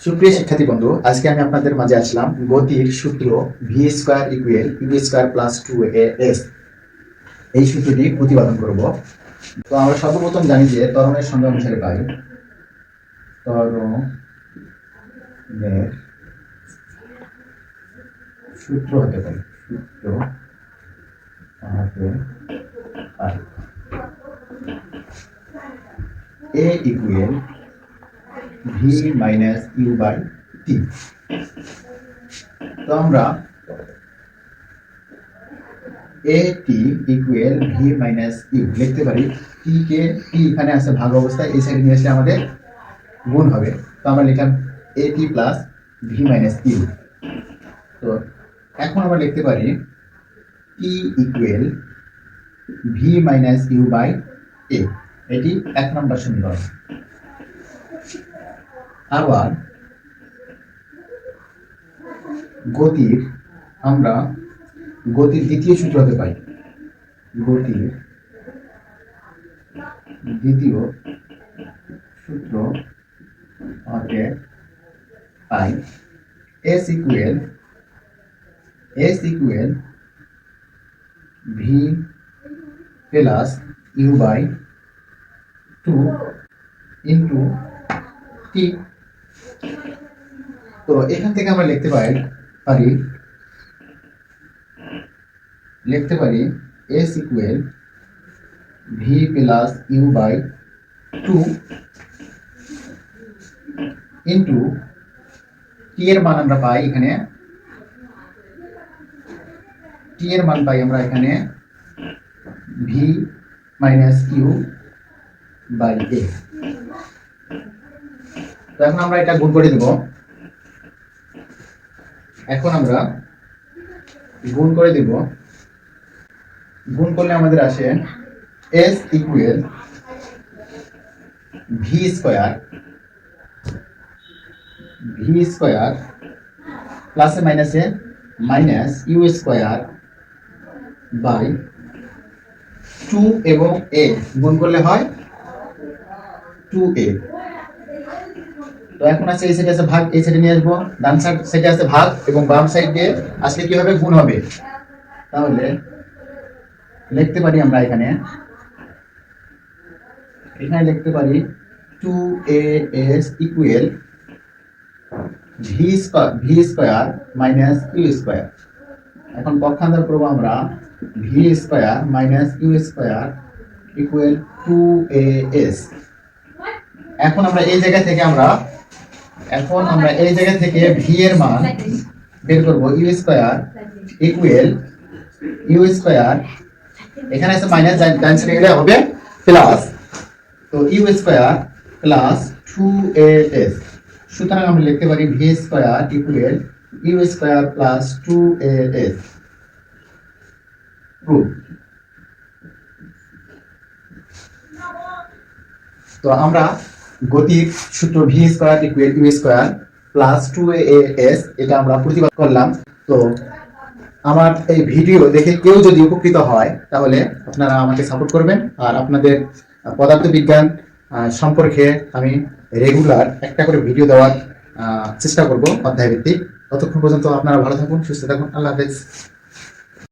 সুপ্রিয় শিক্ষার্থী বন্ধু, আজকে আমি আপনাদের মাঝে আসলাম গতির সূত্র v square equal u square plus 2as এই সূত্রটি প্রতিপাদন করব। তো আমরা সর্বপ্রথম জানি যে ত্বরণের সংজ্ঞা অনুসারে পাই ত্বরণের সূত্র হতে পারে a equal v minus u by t. তো আমরা a t equal v minus u লিখতে পারি। টি কে টি এখানে আছে ভাগ অবস্থায়, এই সাইডে নিয়ে আসলে আমাদের গুণ হবে। তো আমরা লিখলাম a t plus v minus u. তো এখন আমরা লিখতে পারি t equal v minus u by a, এটি 1 নম্বর সমীকরণ। আবার গতির আমরা গতির দ্বিতীয় সূত্র হতে পাই, গতির দ্বিতীয় সূত্র হতে পাই s equal v plus u by 2 into t. তো এখান থেকে আমরা লিখতে পারি s equal v plus u by 2 into t এর মান আমরা পাই এখানে, টি এর মান পাই আমরা এখানে ভি মাইনাস ইউ বাই এ। তো এখন আমরা এটা গুণ করে দেব। গুণ করলে আমাদের আসে এস ইকুয়াল ভি স্কয়ার প্লাসে মাইনাসে মাইনাস ইউ স্কয়ার বাই 2 এবং এ গুণ করলে হয় 2a। তো এখন আছে এই সাইডে আছে ভাগ, এই সাইডে নিয়ে আসবো, ডান সাইডে আছে ভাগ এবং বাম সাইডে আসলে কি হবে, গুণ হবে। তাহলে লিখতে পারি আমরা এখানে লিখতে পারি 2as equal v square minus u square. এখন পক্ষান্তর করব আমরা, v square minus u square equal 2as। এখন আমরা এই জায়গা থেকে ভি এর মান বের করব, u square equal u square, এখানে আছে মাইনাস, ডান সাইডে গেলে হবে প্লাস, তো ইউ স্কয়ার প্লাস 2as। সুতরাং আমরা লিখতে পারি v square equal u square plus 2as। Proof. তো আমরা গতির সূত্র v square equal u square plus 2as এটা আমরা প্রতিপাদন করলাম। তো আমার এই ভিডিও দেখে কেউ যদি উপকৃত হয় তাহলে আপনারা আমাকে সাপোর্ট করবেন। আর আপনাদের পদার্থবিজ্ঞান সম্পর্কে আমি রেগুলার একটা করে ভিডিও দেওয়ার চেষ্টা করব অধ্যায় ভিত্তিক। ততক্ষণ পর্যন্ত আপনারা ভালো থাকুন, সুস্থ থাকুন। আল্লাহ হাফেজ।